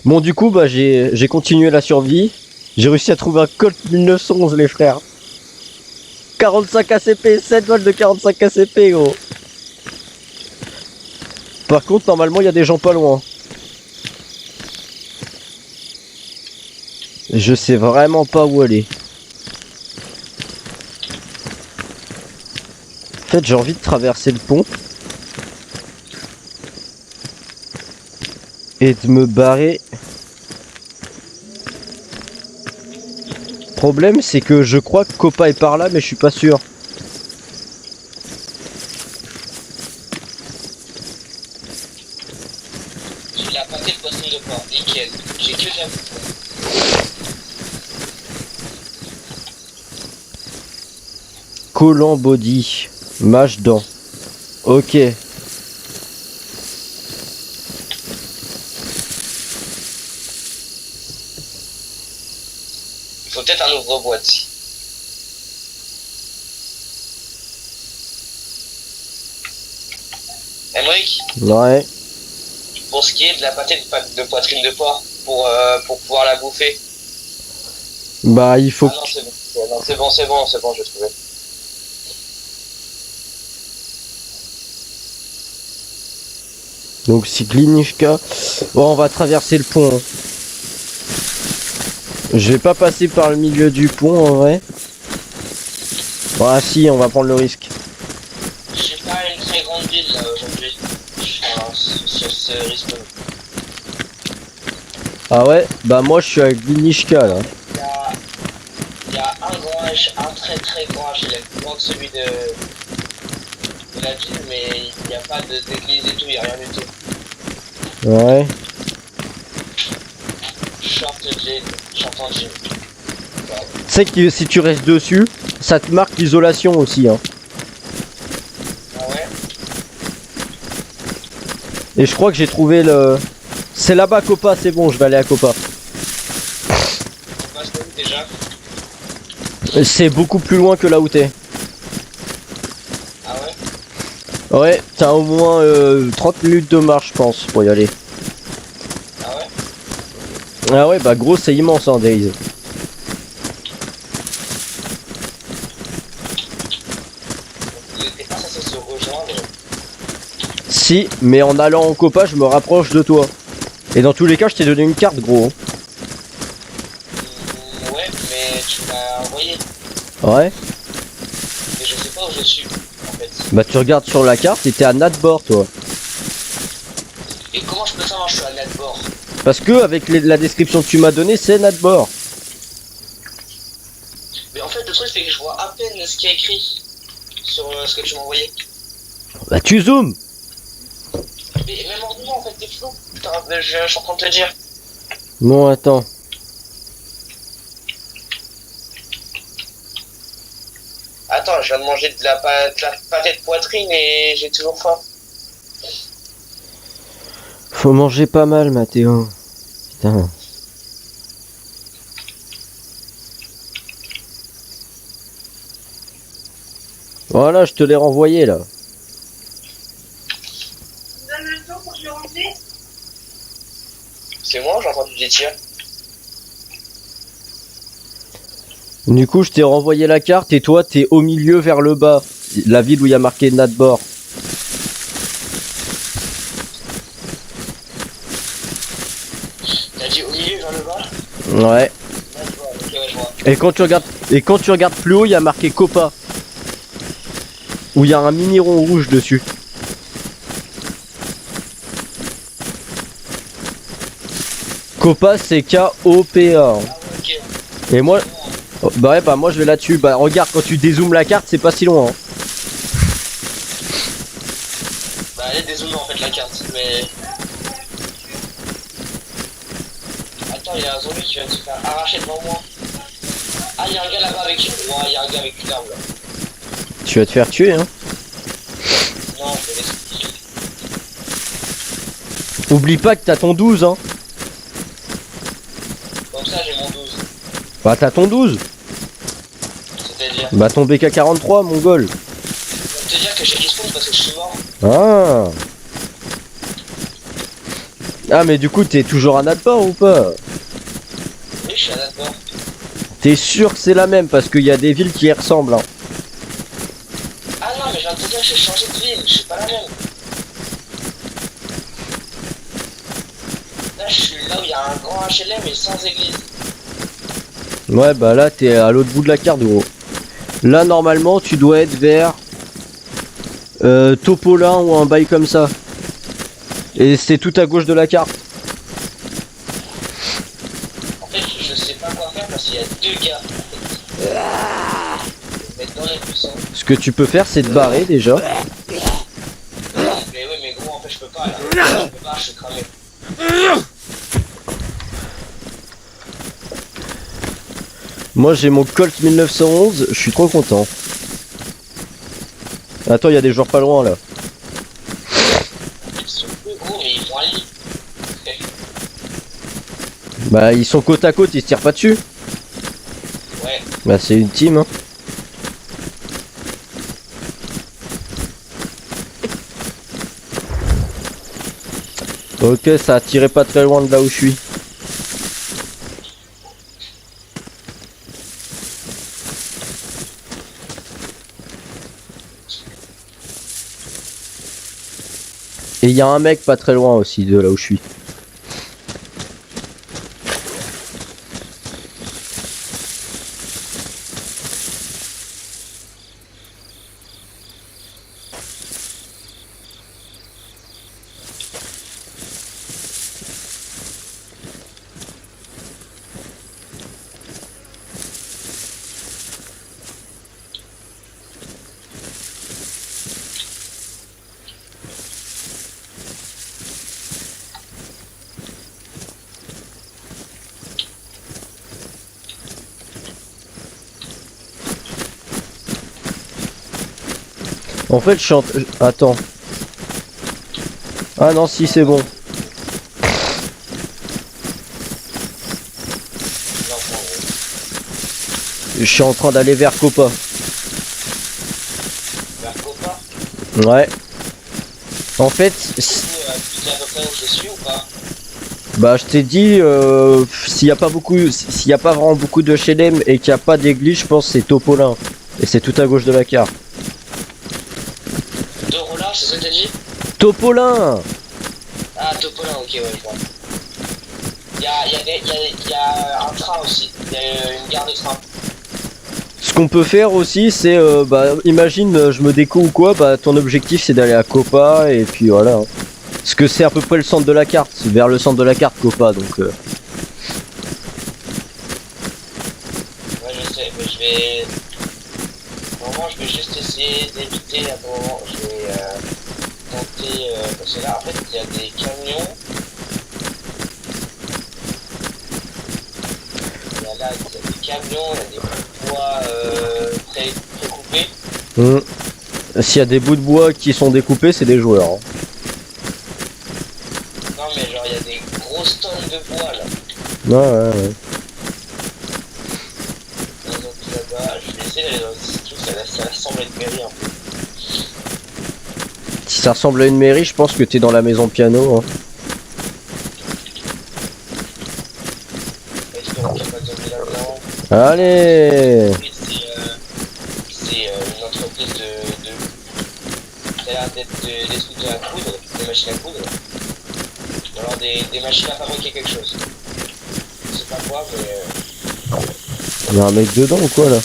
Bon, du coup, bah, j'ai continué la survie. J'ai réussi à trouver un Colt 1911, les frères. 45 ACP, 7 balles de 45 ACP, gros. Par contre, normalement, il y a des gens pas loin. Je sais vraiment pas où aller. En fait, j'ai envie de traverser le pont. Et de me barrer. Problème, c'est que je crois que Copa est par là, mais je suis pas sûr. J'ai la pâtée de poisson de porc, nickel. J'ai que de la bouffe. Collant body. Mâche dent. Ok. Il faut peut-être un ouvre-boîte. Emric, Ouais. pour ce qui est de la pâtée de poitrine de porc, pour pouvoir la bouffer. Bah, il faut... Ah non, c'est bon. Ouais, non, c'est bon, j'ai trouvé. Donc, si Glinishka... Bon, on va traverser le pont. Hein. Je vais pas passer par le milieu du pont, en vrai. Ah si, on va prendre le risque. J'ai pas une très grande ville là aujourd'hui. Sur ce risque. Ah ouais. Bah, moi, je suis à Glinishka, là. Il y a un grand H, un très très grand H, il est plus grand que celui de la ville, mais il n'y a pas d'église et tout, il n'y a rien du tout. Ouais. Short jean, short en jean. Tu sais que si tu restes dessus, ça te marque l'isolation aussi, hein. Ah ouais? Et je crois que j'ai trouvé le... C'est là-bas, Copa, c'est bon, je vais aller à Copa. On passe où déjà? C'est beaucoup plus loin que là où t'es. Ah ouais? Ouais, t'as au moins 30 minutes de marche, je pense, pour y aller. Ah ouais? Ah ouais, bah gros, c'est immense, hein, Days. Vous n'étiez pas censé se rejoindre? Si, mais en allant en Copa, je me rapproche de toi. Et dans tous les cas, je t'ai donné une carte, gros. Ouais, mais tu m'as envoyé. Ouais. Mais je sais pas où je suis, en fait. Bah tu regardes sur la carte et t'es à Nadbor, toi. Et comment je peux savoir que je suis à Nadbor? Parce que avec la description que tu m'as donnée, c'est Nadbor. Mais en fait, le truc, c'est que je vois à peine ce qu'il y a écrit sur ce que tu m'as envoyé. Bah tu zoomes. Mais même ordinaire, en fait, t'es flou. Putain, je suis en train de te dire. Bon, attends. Attends, je viens de manger de la pâtée de poitrine et j'ai toujours faim. Faut manger pas mal, Mathéo. Putain. Voilà, je te l'ai renvoyé, là. Donne le temps pour que je le remplisse. C'est moi, j'ai entendu des tirs. Du coup, je t'ai renvoyé la carte et toi, t'es au milieu vers le bas. La ville où il y a marqué Nadbor. T'as dit au milieu vers le bas? Ouais. D'accord, ok, ouais, je vois. Et quand tu regardes plus haut, il y a marqué Copa. Où il y a un mini rond rouge dessus. Copa, c'est K-O-P-A. Ah ouais, ok. Et moi, oh, bah ouais, bah moi je vais là-dessus. Bah regarde, quand tu dézoomes la carte, c'est pas si loin. Hein. Bah, elle est dézoomée en fait la carte, mais. Attends, il y a un zombie qui vient de se faire arracher devant moi. Ah, il y a un gars là-bas avec. Ouais, il y a un gars avec une arme là. Tu vas te faire tuer, hein. Non, je vais laisser. Oublie pas que t'as ton 12, hein. Comme ça, j'ai mon 12. Bah t'as ton 12. C'est-à-dire. Bah ton BK43, mon goal. Je vais te dire que j'ai respawn parce que je suis mort. Ah. Ah mais du coup t'es toujours à Natport ou pas? Oui, je suis à Natport. T'es sûr que c'est la même parce qu'il y a des villes qui y ressemblent. Hein. Ah non, mais je viens de te dire, j'ai changé de ville, je suis pas la même. Là, je suis là où il y a un grand HLM mais sans église. Ouais bah là t'es à l'autre bout de la carte gros. Là normalement tu dois être vers Topolin ou un bail comme ça. Et c'est tout à gauche de la carte. En fait, je sais pas quoi faire parce qu'il y a deux gars. Je vais me mettre dans les buissons. Ce que tu peux faire c'est te barrer déjà. Mais oui, mais gros, en fait, je peux pas là. Je peux pas, je suis cramé. Moi j'ai mon Colt 1911, je suis trop content. Attends, il y a des joueurs pas loin là. Ils sont plus gros, mais ils font un lit. Bah ils sont côte à côte, ils se tirent pas dessus. Ouais. Bah c'est une team hein. Ok, ça a tiré pas très loin de là où je suis. Et il y a un mec pas très loin aussi de là où je suis. En fait, je suis en... Attends. Ah non, si, c'est bon. Non, non, Je suis en train d'aller vers Copa. vers Copa. Ouais. En fait, Tu sais à peu près où je suis ou pas? bah je t'ai dit, s'il y a pas beaucoup, s'il y a pas vraiment beaucoup de HLM et qu'il n'y a pas d'église, je pense que c'est Topolin. Et c'est tout à gauche de la carte. Deux roulards, c'est ça que t'as dit? Topolin! Ah, Topolin, ok, ouais, je vois. Il y a un train aussi. Il y a une gare de train. Ce qu'on peut faire aussi, c'est, bah, imagine, je me déco ou quoi, bah, ton objectif c'est d'aller à Copa, et puis voilà. Parce que c'est à peu près le centre de la carte, c'est vers le centre de la carte Copa, donc... Ouais, je sais, mais je vais... Normalement, je vais juste essayer d'éviter à un moment. Je vais tenter... parce que là, en fait, il y a des camions. Là, il y a des camions, il y a des bouts de bois précoupés. S'il y a des bouts de bois qui sont découpés, c'est des joueurs. Hein. Non, mais genre, il y a des grosses tonnes de bois, là. Ouais. Donc là-bas, je vais essayer d'aller dans ce truc, ça ressemble à une mairie un peu. Si ça ressemble à une mairie, je pense que t'es dans la maison piano. Hein. Espérons qu'il n'y a pas de zombies là-dedans. Allez! C'est une entreprise de... Ça a l'air d'être des trucs à coudre, des machines à coudre. Ou alors des machines à fabriquer quelque chose. Je sais pas quoi, mais... Il y a un mec dedans ou quoi là?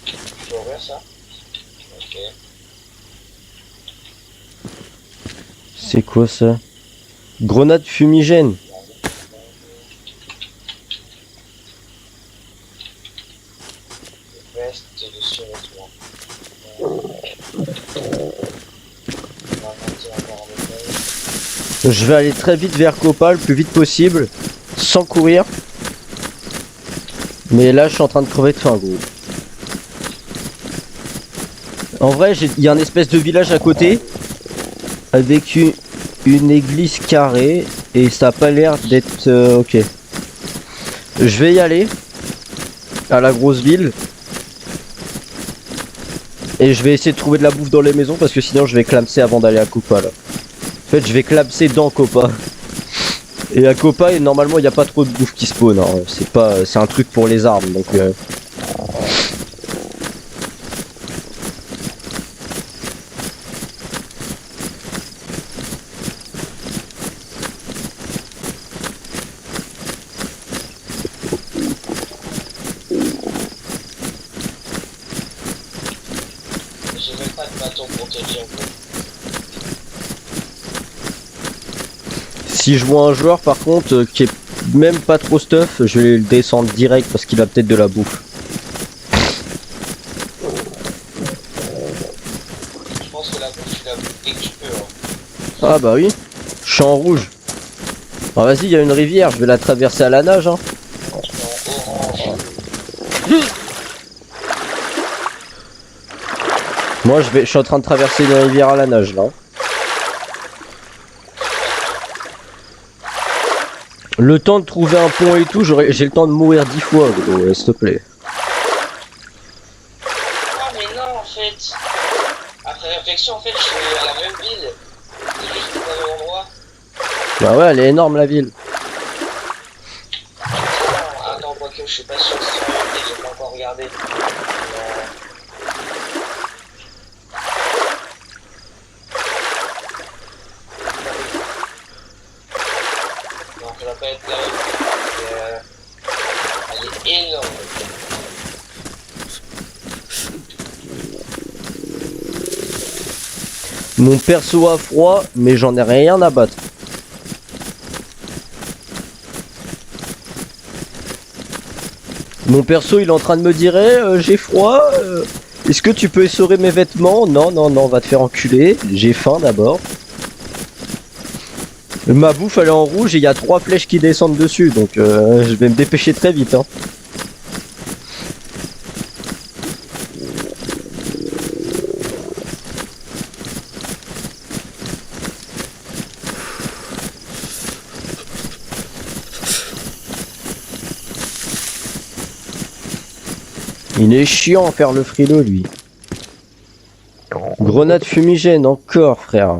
Je peux ouvrir ça? Ok. C'est quoi ça? Grenade fumigène. Veste de survêtement. Je vais aller très vite vers Copa, le plus vite possible, sans courir. Mais là, je suis en train de crever de faim, gros. En vrai, il y a un espèce de village à côté, avec une église carrée, et ça a pas l'air d'être... ok. Je vais y aller, à la grosse ville. Et je vais essayer de trouver de la bouffe dans les maisons parce que sinon je vais clamser avant d'aller à Copa là. En fait je vais clamser dans Copa. Et à Copa, et normalement il n'y a pas trop de bouffe qui spawn. Hein. C'est un truc pour les armes donc. J'ai même pas de bâton pour te dire. Si je vois un joueur par contre qui est même pas trop stuff, je vais le descendre direct parce qu'il a peut-être de la bouffe. Je pense que la bouffe, tu la bouffes dès que tu peux. Hein. Ah bah oui, je suis en rouge. Ah vas-y, il y a une rivière, je vais la traverser à la nage. Hein. En orange. Moi je suis en train de traverser une rivière à la nage là. Le temps de trouver un pont et tout, j'ai le temps de mourir 10 fois, gros, s'il te plaît. Ah mais non en fait. Après réflexion en fait je suis à la même ville. C'est juste pas au même endroit. Bah ouais, elle est énorme la ville. Attends, quoique je suis pas sûr que c'est sur la même ville, j'ai pas encore regardé. Non, ça va pas être la même ville. Elle est énorme. Mon perso a froid, mais j'en ai rien à battre. Mon perso il est en train de me dire j'ai froid, est-ce que tu peux essorer mes vêtements? Non, non, non, va te faire enculer, j'ai faim d'abord. Ma bouffe elle est en rouge et il y a 3 flèches qui descendent dessus, donc je vais me dépêcher très vite. Hein. Il est chiant à faire le frileux lui. Grenade fumigène encore frère.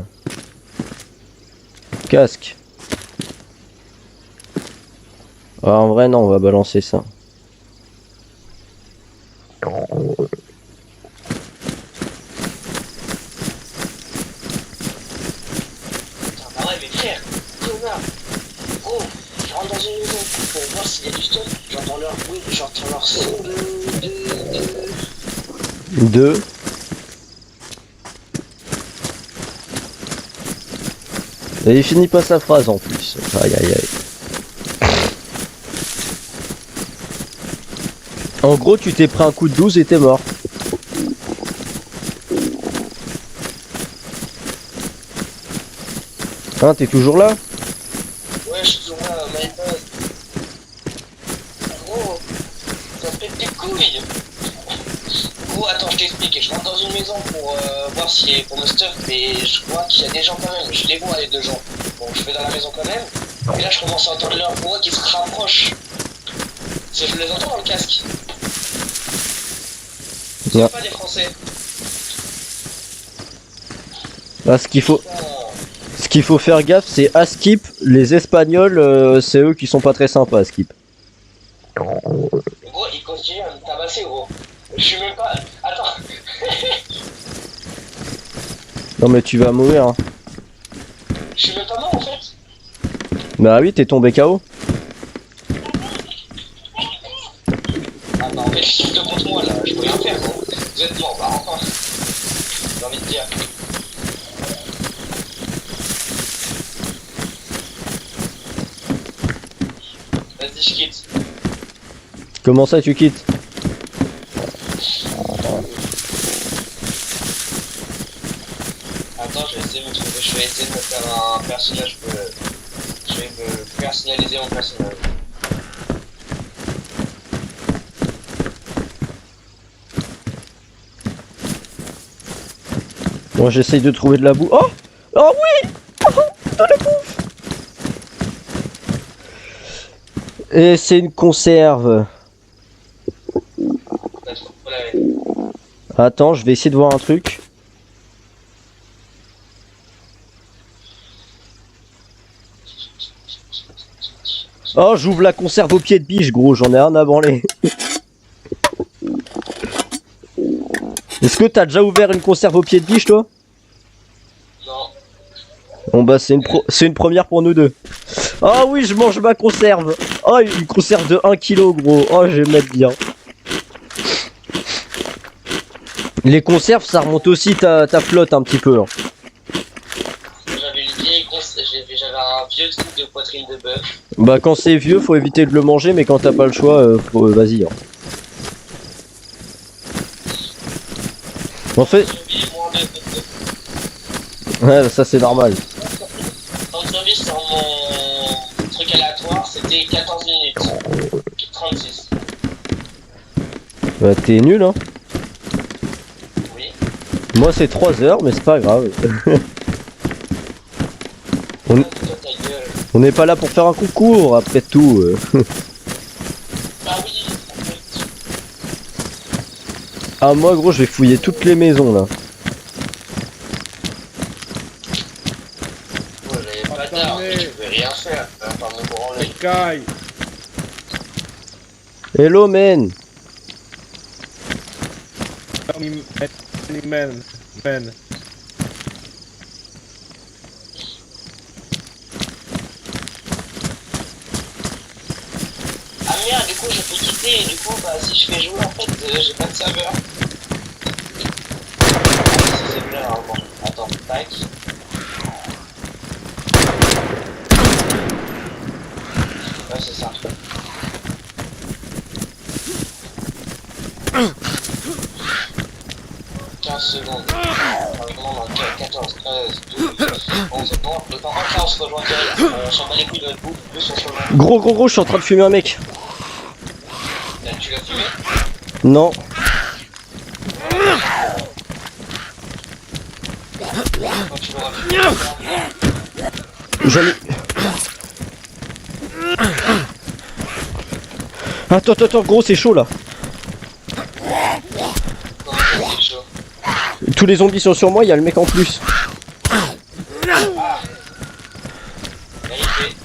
Casque. Ah, en vrai non, on va balancer ça. Ah ouais, mais frère, connard, gros, je rentre dans une maison pour voir s'il y a du stuff. J'entends leur bruit, j'entends leur son de... 2. Et il finit pas sa phrase en plus. Aïe aïe aïe. En gros, tu t'es pris un coup de 12 et t'es mort. Hein, t'es toujours là? Ouais, je suis toujours là, my god. Gros, ça pète des couilles. Gros, attends, je t'explique. Je rentre dans une maison pour voir si pour me stuff, mais je vois qu'il y a des gens quand même. Je les vois les deux gens. Bon, je vais dans la maison quand même. Et là, je commence à entendre leur voix qui se rapproche. Je les entends dans le casque. C'est Ouais. pas des Français. Là, ce qu'il faut faire gaffe, c'est à Skip, les Espagnols, c'est eux qui sont pas très sympas à Skip. Gros, il continue à me tabasser, gros. Je suis même pas... Attends. Non mais tu vas mourir. Hein. Je suis même pas mort, en fait. Bah oui, t'es tombé KO. Ah bah, en fait, je suis deux contre moi, là. Je peux rien faire, gros. Vous êtes morts, bah, enfin. J'ai envie de dire. Vas-y, je quitte. Comment ça tu quittes? Attends, je vais essayer de me trouver. Je vais essayer de me faire un personnage. Je vais me personnaliser mon personnage. Moi j'essaye de trouver de la boue. Oh! Oh oui! Oh, de la bouffe! Et c'est une conserve. T'as trop la haine. Attends, je vais essayer de voir un truc. Oh, j'ouvre la conserve au pied de biche, gros, j'en ai un à branler. Est-ce que t'as déjà ouvert une conserve au pied de biche, toi? Non. Bon bah c'est une première pour nous deux. Oh oui, je mange ma conserve. Oh, une conserve de 1 kg, gros. Oh, je vais me mettre bien. Les conserves, ça remonte aussi ta flotte un petit peu. Hein. J'avais un vieux truc de poitrine de bœuf. Bah quand c'est vieux, faut éviter de le manger, mais quand t'as pas le choix, vas-y. Hein. En fait... Ouais, ça c'est normal. Quand je vis sur mon truc aléatoire, c'était 14 minutes. 36. Bah t'es nul, hein. Oui. Moi c'est 3 heures, mais c'est pas grave. On n'est pas là pour faire un concours, après tout. Ah oui. Ah moi gros, je vais fouiller toutes les maisons là. Ouais, j'avais pas d'armes, je pouvais rien faire. Enfin, me branler. Caille. Hello man. Man. Ah merde, du coup je peux quitter et du coup bah si je fais jouer en fait j'ai pas de serveur. Ah, c'est bien hein, bon. Attends, tac. Ouais c'est ça. 15 secondes. Vraiment dans 14, 13, 12, 11, bon, le temps après on se rejoint derrière. On s'en bat les couilles de notre bouffe, plus on se rejoint. Gros, je suis en train de fumer un mec. Là, tu l'as fumé? Non. Quand tu l'auras fumé, J'en ai... Attends, gros, c'est chaud là. comment ça c'est chaud? Tous les zombies sont sur moi, il y a le mec en plus. Vérité.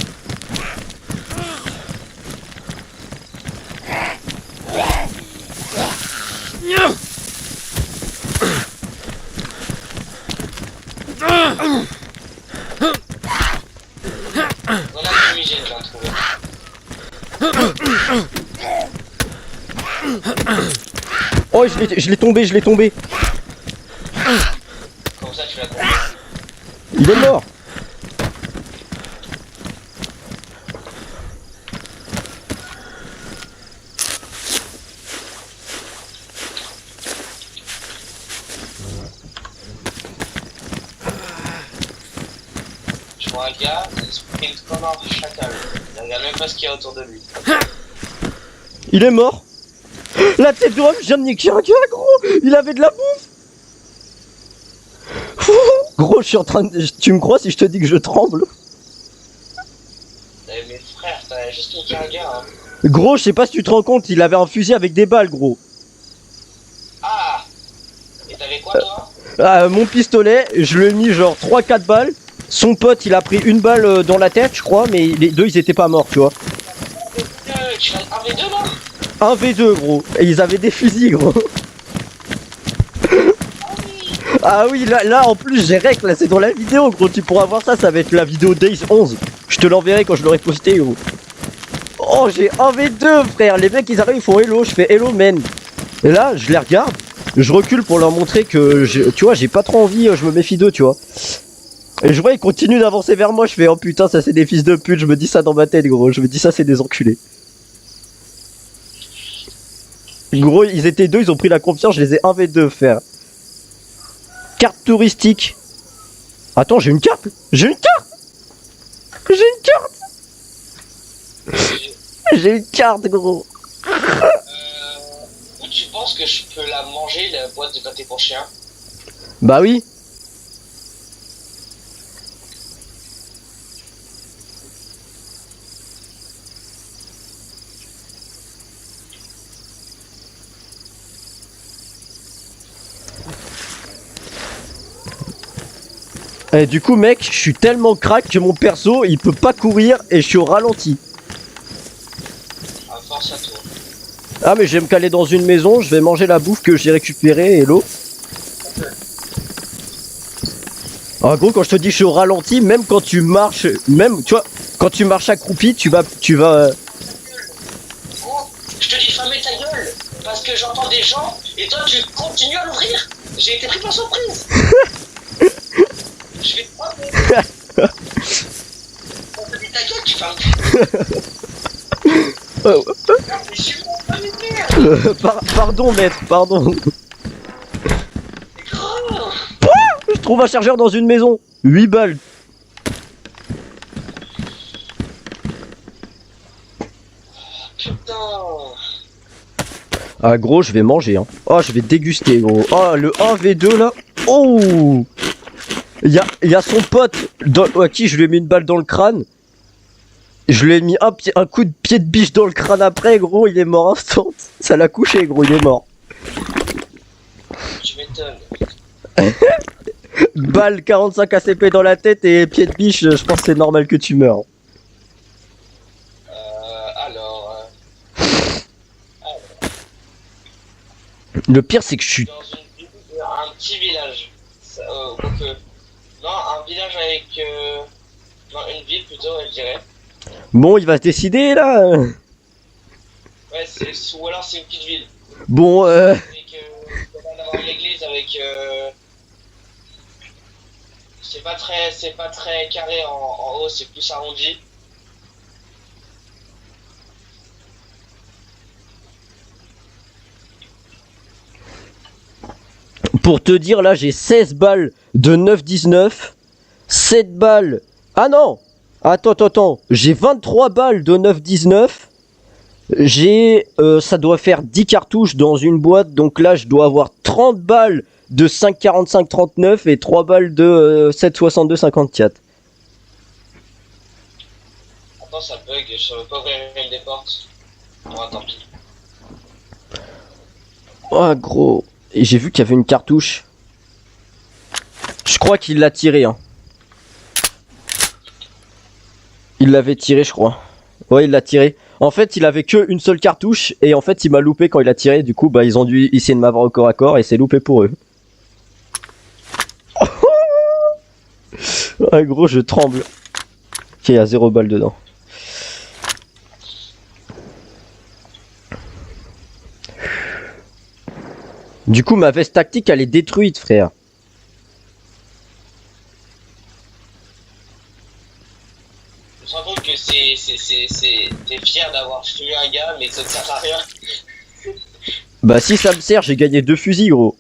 Voilà le fumigène, je viens de trouver. Oh, je l'ai tombé. Comme ça, tu l'as compris. Il est mort. Je vois un gars, il se prend comme un chacal. Il regarde même pas ce qu'il y a autour de lui. Il est mort. La tête de homme, je viens de niquer un gars, gros. Il avait de la bouffe. Gros, je suis en train de... Tu me crois si je te dis que je tremble? Mais frère, t'as juste niqué un gars, hein. Gros, je sais pas si tu te rends compte, il avait un fusil avec des balles, gros. Ah! Et t'avais quoi, toi? Mon pistolet, je lui ai mis genre 3-4 balles. Son pote, il a pris une balle dans la tête, je crois, mais les deux, ils étaient pas morts, tu vois. Tu fais un V2, là? Un V2, gros. Et ils avaient des fusils, gros. Ah oui, là en plus, j'ai rec, là, c'est dans la vidéo, gros. Tu pourras voir ça, ça va être la vidéo Days 11. Je te l'enverrai quand je l'aurai posté, gros. Oh, j'ai un V2, frère. Les mecs, ils arrivent, ils font hello. Je fais hello, man. Et là, je les regarde. Je recule pour leur montrer que, tu vois, j'ai pas trop envie, je me méfie d'eux, tu vois. Et je vois, ils continuent d'avancer vers moi. Je fais, oh putain, ça c'est des fils de pute. Je me dis ça dans ma tête, gros. Je me dis ça, c'est des enculés. Gros, ils étaient deux, ils ont pris la confiance. Je les ai 1v2, frère. Carte touristique. Attends, j'ai une carte. J'ai une carte. J'ai une carte, gros. Tu penses que je peux la manger, la boîte de pâté pour chien? Bah oui. Et du coup mec, je suis tellement crack que mon perso il peut pas courir et je suis au ralenti. À force à toi. Ah mais je vais me caler dans une maison, je vais manger la bouffe que j'ai récupérée et l'eau. En gros quand je te dis je suis au ralenti, même quand tu marches, même tu vois, quand tu marches accroupi, tu vas Oh, je te dis fermez ta gueule, parce que j'entends des gens, et toi tu continues à l'ouvrir. J'ai été pris par surprise. Je vais te prendre. On te dit ta gueule, tu fermes. Mais je suis pas venir. Pardon maître, pardon. C'est grave. Je trouve un chargeur dans une maison. 8 balles. Putain. Ah gros je vais manger hein. Oh je vais déguster gros. Oh le 1v2 là. Oh. Il y a son pote à qui je lui ai mis une balle dans le crâne. Je lui ai mis un coup de pied de biche dans le crâne après gros, il est mort instant. Ça l'a couché gros, il est mort. Tu m'étonnes. Balle 45 ACP dans la tête et pied de biche, je pense que c'est normal que tu meurs. Alors. Le pire c'est que je suis... Dans une ville, un petit village. Non, un village avec. Non, une ville plutôt, je dirais. Bon il va se décider là. Ouais, ou alors c'est une petite ville. Bon Avec. On va avoir une église avec. C'est pas très carré en haut, c'est plus arrondi. Pour te dire là j'ai 16 balles de 9,19. 7 balles... Ah non. Attends, j'ai 23 balles de 9,19. J'ai... ça doit faire 10 cartouches dans une boîte, donc là je dois avoir 30 balles de 5,45,39 et 3 balles de 7,62,54. Attends, ça bug, je ne veux pas ouvrir une des portes. Bon, tant pis. Oh gros... Et j'ai vu qu'il y avait une cartouche. Je crois qu'il l'a tiré hein. Il l'avait tiré je crois. Ouais il l'a tiré. En fait il avait que une seule cartouche et en fait il m'a loupé quand il a tiré. Du coup bah ils ont dû essayer de m'avoir au corps à corps et c'est loupé pour eux. Ah gros je tremble. Ok il y a 0 balle dedans. Du coup ma veste tactique elle est détruite frère. Je me rends compte que t'es fier d'avoir tué un gars, mais ça ne sert à rien. Bah si ça me sert, j'ai gagné 2 fusils gros.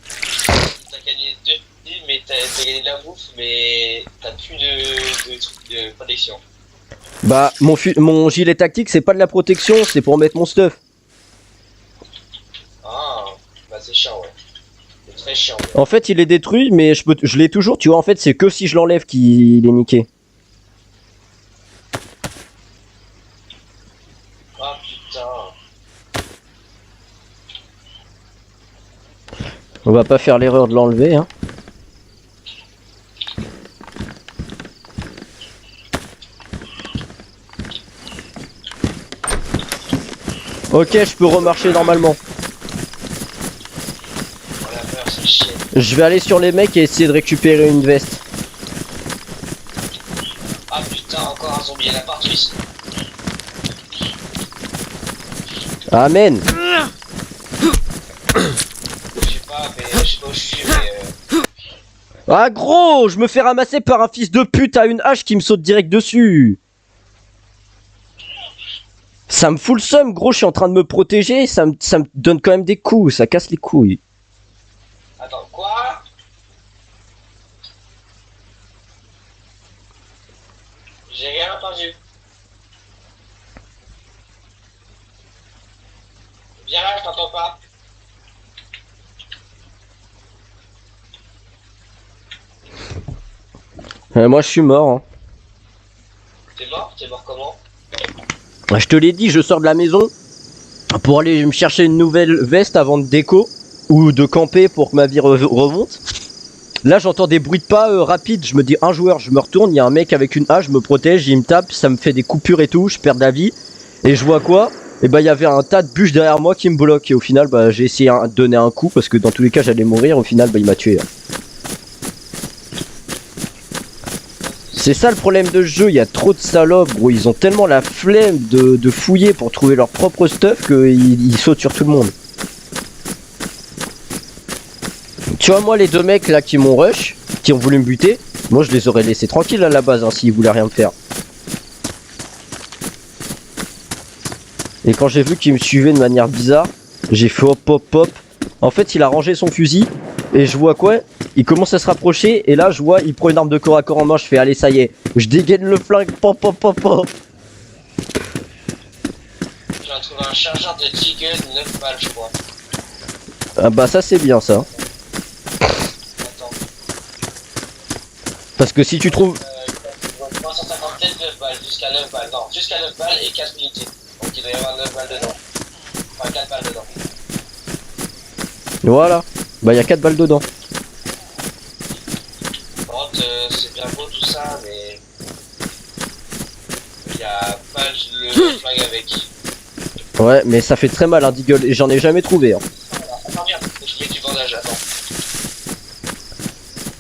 T'as gagné 2 fusils, mais t'as gagné de la bouffe, mais t'as plus de trucs de protection. Bah mon gilet tactique c'est pas de la protection, c'est pour mettre mon stuff. Ah, bah c'est chiant ouais. C'est très chiant. Ouais. En fait il est détruit mais je l'ai toujours, tu vois en fait c'est que si je l'enlève qu'il est niqué. Ah putain. On va pas faire l'erreur de l'enlever hein. Ok je peux remarcher normalement. Oh la merde, c'est chiant. Je vais aller sur les mecs et essayer de récupérer une veste. Ah putain, encore un zombie, il y en a partout ici. Amen. Je sais pas, mais je sais pas où je suis, mais Ah gros, je me fais ramasser par un fils de pute à une hache qui me saute direct dessus. Ça me fout le seum gros, je suis en train de me protéger, ça me donne quand même des coups, ça casse les couilles. Attends, quoi? J'ai rien entendu. Viens là, je t'entends pas. Moi je suis mort hein. T'es mort? T'es mort comment? Je te l'ai dit, je sors de la maison pour aller me chercher une nouvelle veste avant de déco ou de camper pour que ma vie remonte. Là j'entends des bruits de pas rapides, je me dis un joueur, je me retourne, il y a un mec avec une hache, je me protège, il me tape, ça me fait des coupures et tout, je perds de la vie. Et je vois quoi? Et bah il y avait un tas de bûches derrière moi qui me bloquent. Et au final bah j'ai essayé de donner un coup parce que dans tous les cas j'allais mourir, au final bah il m'a tué. C'est ça le problème de ce jeu, il y a trop de salopes gros, ils ont tellement la flemme de fouiller pour trouver leur propre stuff qu'ils sautent sur tout le monde. Tu vois moi les deux mecs là qui m'ont rush, qui ont voulu me buter, moi je les aurais laissés tranquilles à la base hein, s'ils voulaient rien me faire. Et quand j'ai vu qu'il me suivait de manière bizarre, j'ai fait hop hop hop. En fait il a rangé son fusil et je vois quoi, il commence à se rapprocher et là je vois il prend une arme de corps à corps en main, je fais allez ça y est, je dégaine le flingue, pop pop pop pop. J'ai trouvé un chargeur de Deagle 9 balles je crois. Ah bah ça c'est bien ça. Attends. Parce que si tu trouves... 357 9 balles, jusqu'à 9 balles, non, jusqu'à 9 balles et 4 unités. Donc il doit y avoir 9 balles dedans. Enfin 4 balles dedans. Voilà, bah il y a 4 balles dedans. C'est bien beau tout ça, mais il y a pas le flingue avec. Ouais mais ça fait très mal un Deagle et j'en ai jamais trouvé hein. Attends viens, faut que je mette du bandage, attends.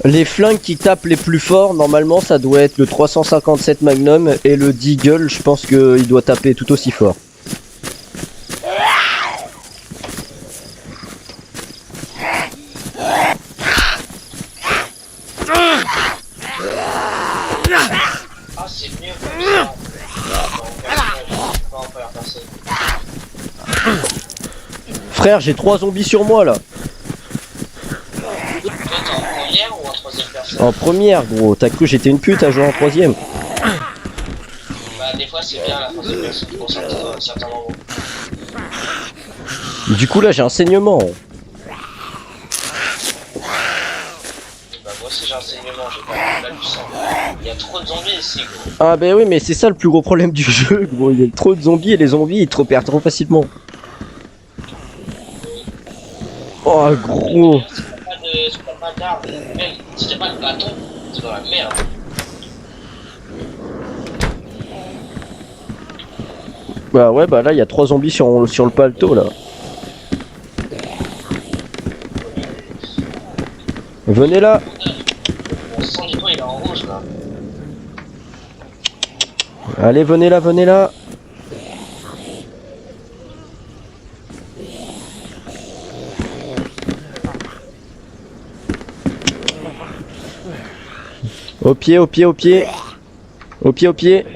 Les flingues qui tapent les plus forts, normalement ça doit être le 357 Magnum et le Deagle, je pense qu'il doit taper tout aussi fort. Ah c'est mieux comme ça. Je peux en faire passer. Frère j'ai 3 zombies sur moi là. Toi t'es en première ou en troisième personne? En première gros, t'as cru j'étais une pute à jouer en troisième. Bah des fois c'est bien la troisième personne pour certains moments. Du coup là j'ai un saignement. Bah moi aussi j'ai un saignement, j'ai pas mal du sang. Il y a trop de zombies ici gros. Ah bah oui mais c'est ça le plus gros problème du jeu gros, il y a trop de zombies et les zombies ils te repèrent trop facilement. Oh gros. Si t'as pas d'armes, même si t'as pas de bâton, c'est dans la merde. Bah ouais bah là il y a 3 zombies sur le paletot là. Venez là. Mon sang du coup il est en rouge là. Allez venez là, venez là. Au pied, au pied, au pied. Au pied, au pied.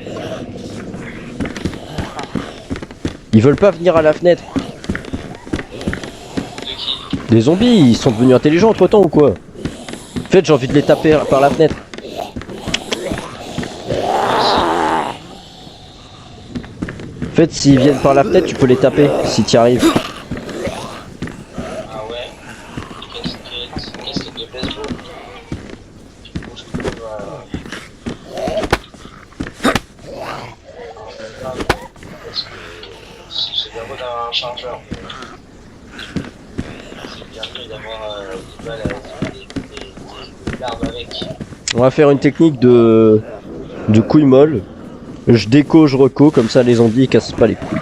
Ils veulent pas venir à la fenêtre. De qui? Des zombies, ils sont devenus intelligents entre temps ou quoi? En fait j'ai envie de les taper par la fenêtre. En fait s'ils viennent par la fenêtre tu peux les taper si t'y arrives. Ah ouais. Qu'est-ce que de baseball? Je peux parce que c'est bien beau d'avoir un chargeur. C'est bien mieux d'avoir des balles avec des armes avec. On va faire une technique de couille molle. Je déco, je reco, comme ça les zombies ils cassent pas les couilles.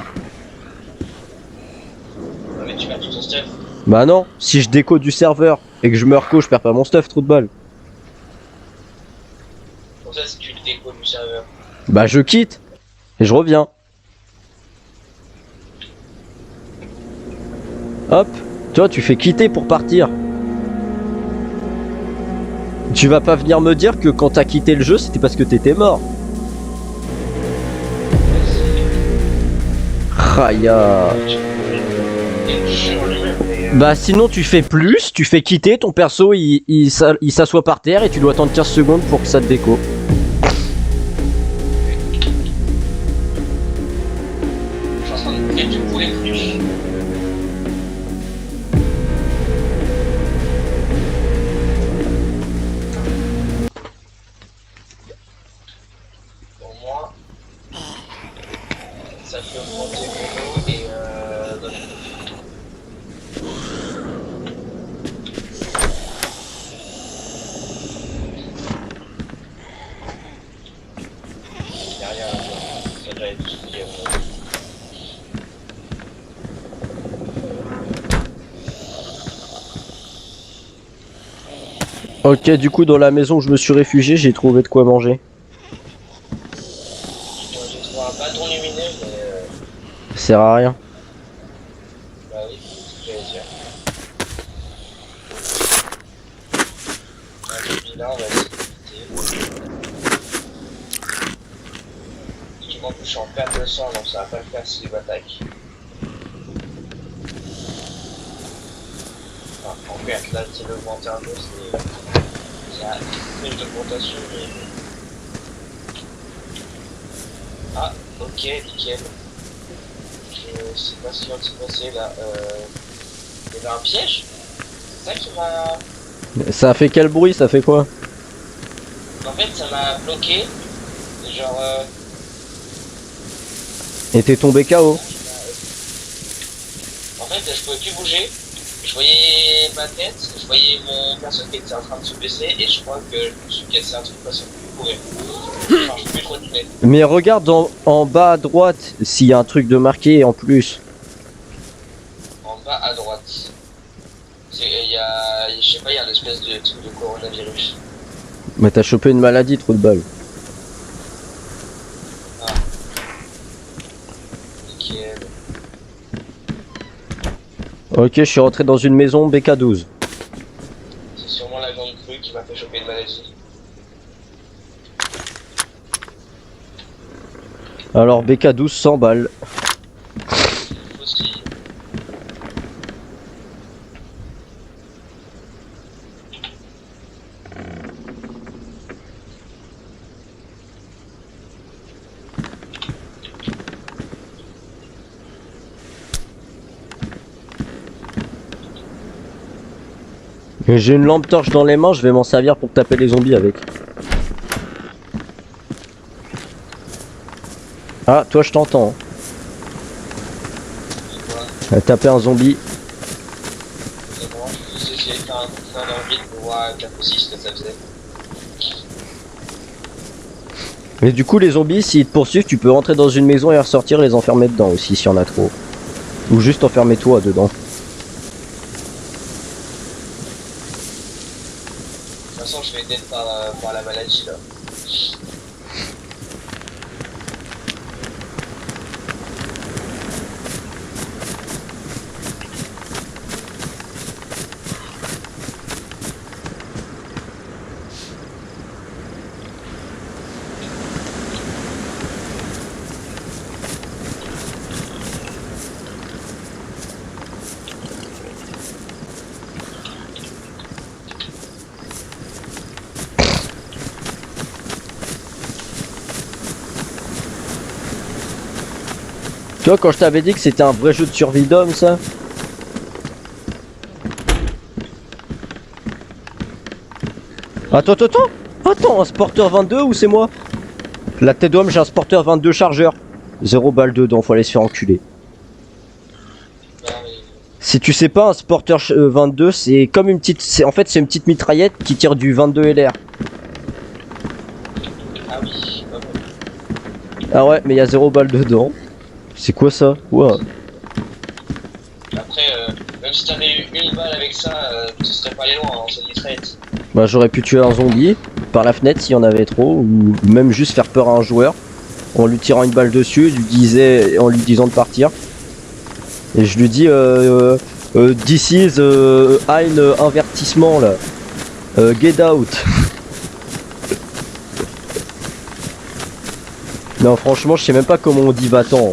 Mais tu perds tout ton stuff. Bah non, si je déco du serveur et que je me reco, je perds pas mon stuff, trop de balles. Pour ça si tu le déco du serveur. Bah je quitte et je reviens. Hop, tu vois, tu fais quitter pour partir. Tu vas pas venir me dire que quand t'as quitté le jeu, c'était parce que t'étais mort. Raya. Bah sinon tu fais plus, tu fais quitter, ton perso il s'assoit par terre et tu dois attendre 15 secondes pour que ça te déco. Je suis en train de faire du poulet cru. Pour moi, ça peut monter mon et récupérer tout ce qu'il y a. Ok, du coup, dans la maison où je me suis réfugié, j'ai trouvé de quoi manger. J'ai trouvé un bâton lumineux, mais Ça sert à rien. bah oui, c'est ce que j'allais dire. Là, on va essayer d'éviter. En plus, je suis en perte de sang, donc ça va pas le faire s'il m'attaque. Enfin, en perte, là, c'est l'augmenter un peu, c'est un plus d'augmentation, mais... Ah, ok, nickel. Je sais pas ce qui vient de se passer là. Il y avait un piège? C'est ça qui m'a... Ça a fait quel bruit? Ça fait quoi? En fait, ça m'a bloqué. Genre... Et t'es tombé KO. En fait, je pouvais plus bouger. Je voyais ma tête, je voyais mon perso qui était en train de se baisser et je crois que je me suis cassé un truc parce que je pouvais plus courir. Enfin, je peux plus continuer. Mais regarde en bas à droite s'il y a un truc de marqué en plus. En bas à droite. Il y a, je sais pas, il y a une espèce de truc de coronavirus. Mais t'as chopé une maladie, trop de balles. Nickel. Ok, je suis rentré dans une maison BK12. C'est sûrement la grande crue qui m'a fait choper une maladie. Alors BK12 100 balles. Aussi. J'ai une lampe torche dans les mains, je vais m'en servir pour taper les zombies avec. Ah, toi je t'entends. C'est quoi? Taper un zombie. C'est bon, je vais essayer de faire un coup de frein dans le vide pour voir avec la faucille ce que ça faisait. Mais du coup les zombies, s'ils te poursuivent, tu peux rentrer dans une maison et ressortir et les enfermer dedans aussi s'il y en a trop. Ou juste enfermer toi dedans. De toute façon, je vais aider par la maladie là. Tu vois quand je t'avais dit que c'était un vrai jeu de survie d'homme ça? Attends, un Sporter 22 ou c'est moi? La tête d'homme, j'ai un Sporter 22 chargeur. 0 balle dedans, faut aller se faire enculer. Non, mais... Si tu sais pas, un Sporter 22 c'est comme une petite... En fait c'est une petite mitraillette qui tire du 22 LR. Ah oui, pas bon. Ah ouais, mais il y a 0 balle dedans. C'est quoi ça? Wow. Après, même si t'avais eu une balle avec ça, tu serais pas allé loin, hein, c'est une mitraillette. Bah j'aurais pu tuer un zombie par la fenêtre s'il y en avait trop, ou même juste faire peur à un joueur en lui tirant une balle dessus, en lui disant de partir. Et je lui dis this is ein avertissement là. Get out. Non franchement je sais même pas comment on dit va-t'en.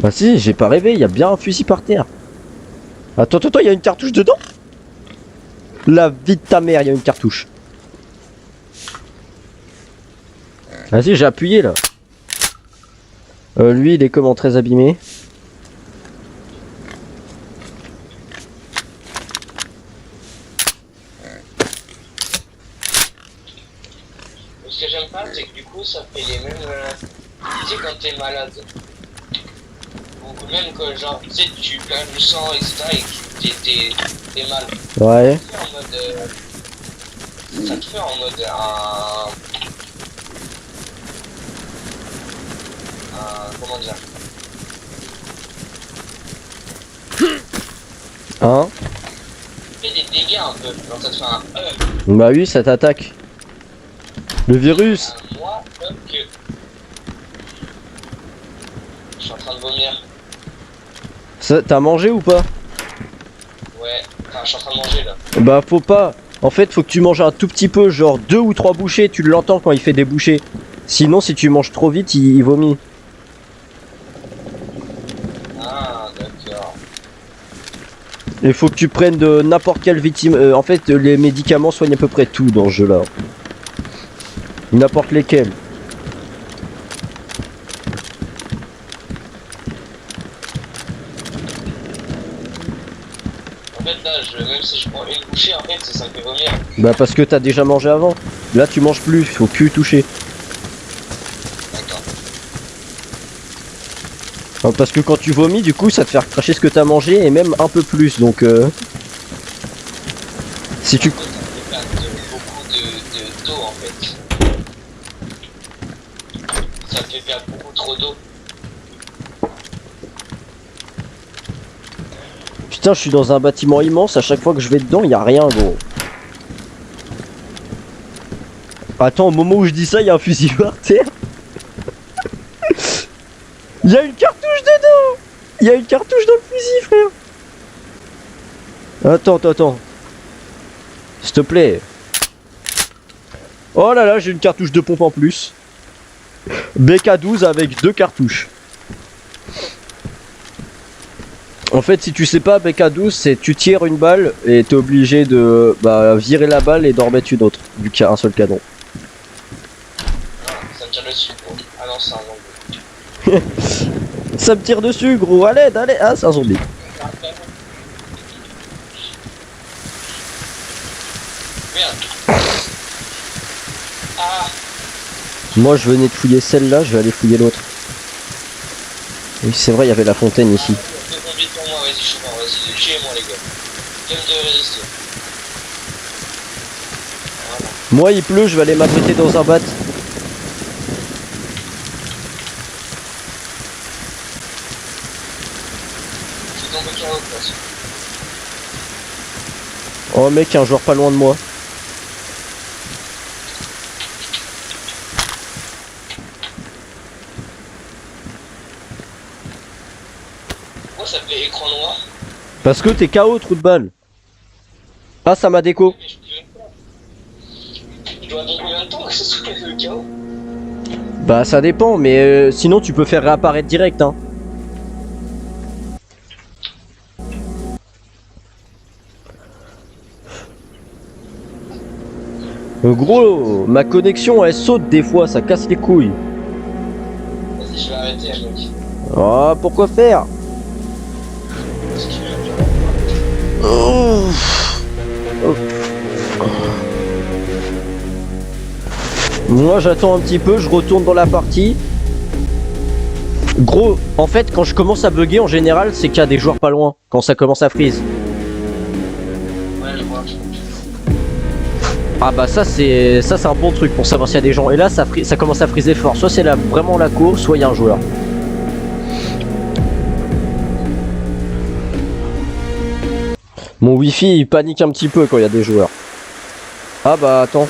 Bah si, j'ai pas rêvé, il y a bien un fusil par terre. Attends, il y a une cartouche dedans? La vie de ta mère, il y a une cartouche. Vas-y, j'ai appuyé là. Lui, il est comment, très abîmé. Ce que j'aime pas, c'est que du coup, ça fait les mêmes. Tu sais, quand t'es malade. Ou même que, genre, tu sais, tu perds du sang, etc. et que t'es mal. Ouais. Ça te fait en mode. Ça te fait en mode comment dire? Hein? Ça fait des dégâts un peu. Genre, ça te fait un Bah oui, ça t'attaque. Le virus. moi, comme que. Je suis en train de vomir. T'as mangé ou pas? Ouais. Enfin, je suis en train de manger là. Bah faut pas. En fait, faut que tu manges un tout petit peu, genre 2 ou 3 bouchées, tu l'entends quand il fait des bouchées. Sinon, si tu manges trop vite, il vomit. Ah, d'accord. Il faut que tu prennes de n'importe quelle victime. En fait, les médicaments soignent à peu près tout dans ce jeu-là. N'importe lesquels. En fait, là, même si je prends une bouchée, en fait, ça me fait vomir. Bah parce que t'as déjà mangé avant. Là, tu manges plus, faut plus toucher. D'accord. Hein, parce que quand tu vomis, du coup, ça te fait recracher ce que t'as mangé et même un peu plus. Donc, si tu... En fait, ça me fait perdre beaucoup d'eau, en fait. Ça me fait perdre beaucoup trop d'eau. Putain, je suis dans un bâtiment immense. À chaque fois que je vais dedans, y a rien, gros. Attends, au moment où je dis ça, y a un fusil par terre. Y a une cartouche dedans. Y a une cartouche dans le fusil, frère. Attends. S'il te plaît. Oh là là, j'ai une cartouche de pompe en plus. BK12 avec 2 cartouches. En fait, si tu sais pas, BK12, c'est tu tires une balle et t'es obligé de virer la balle et d'en remettre une autre, vu qu'il y a un seul canon. Ah, ça me tire dessus, gros. Ah non, c'est un zombie. Ça me tire dessus, gros. Allez. Ah, c'est un zombie. Merde. Ah, Moi, je venais de fouiller celle-là, je vais aller fouiller l'autre. Oui, c'est vrai, il y avait la fontaine ici. deux zombies pour moi, vas-y, je suis mort, vas-y, tuez-moi, les gars. J'aime de résister. Voilà. Moi, il pleut, je vais aller m'abriter dans un bat. Je suis tombé KO, presque. Oh, mec, un joueur pas loin de moi. Pourquoi ça fait écran noir? Parce que t'es KO, trou de balle. Ah, ça m'a déco. Mais je peux même pas. Je dois attendre combien de temps que ce soit le KO? Bah, ça dépend, mais sinon, tu peux faire réapparaître direct, hein. Gros, ma connexion elle saute des fois, ça casse les couilles. Vas-y, je vais arrêter, mec. Ah, pourquoi faire? Parce que Moi j'attends un petit peu, je retourne dans la partie. Gros, en fait quand je commence à bugger en général c'est qu'il y a des joueurs pas loin, quand ça commence à freeze. ouais, je vois. Ah bah ça c'est un bon truc pour savoir s'il y a des gens. Et là ça commence à freezer fort, soit c'est vraiment la course, soit il y a un joueur. Mon wifi il panique un petit peu quand il y a des joueurs. Ah bah attends.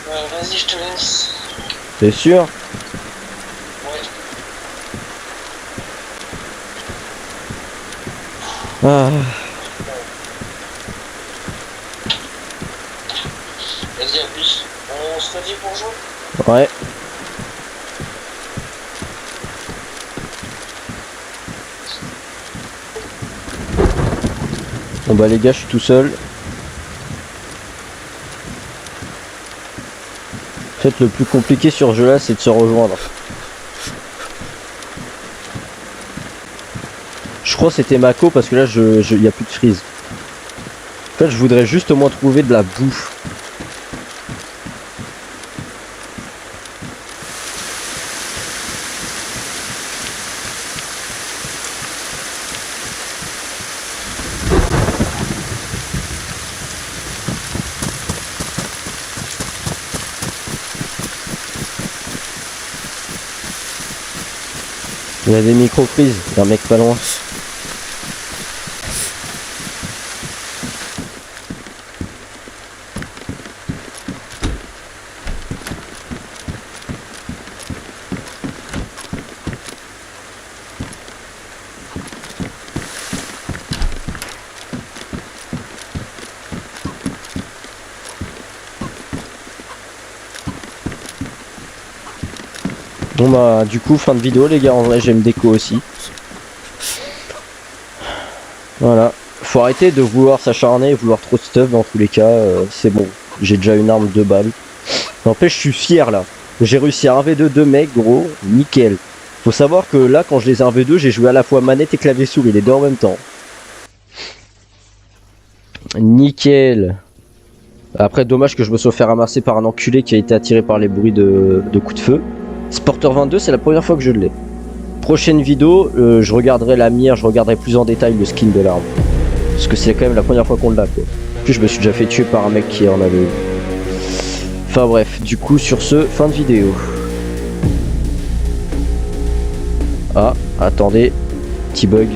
Vas-y, je te laisse. T'es sûr? Ouais. Ah. Vas-y, à plus. On se redit pour jouer? Ouais. Bon bah les gars, je suis tout seul. En fait, le plus compliqué sur ce jeu là, c'est de se rejoindre. Je crois que c'était Mako parce que là, y a plus de freeze. fait, je voudrais juste au moins trouver de la bouffe. Il y a des micro-prises, d'un mec pas loin. Bon bah du coup fin de vidéo les gars, en vrai j'aime déco aussi. Voilà. Faut arrêter de vouloir s'acharner et vouloir trop de stuff dans tous les cas, c'est bon. J'ai déjà une arme 2 balles. N'empêche je suis fier là. J'ai réussi à 1v2 2 mecs gros, nickel. Faut savoir que là quand je les ai 1v2 j'ai joué à la fois manette et clavier souris, les deux en même temps. Nickel. Après dommage que je me sois fait ramasser par un enculé qui a été attiré par les bruits de coups de feu. Sporter 22 c'est la première fois que je l'ai. Prochaine vidéo, je regarderai la mire, je regarderai plus en détail le skin de l'arme. Parce que c'est quand même la première fois qu'on l'a quoi. Puis je me suis déjà fait tuer par un mec qui en avait eu. Enfin bref, du coup sur ce, fin de vidéo. Ah, attendez, petit bug.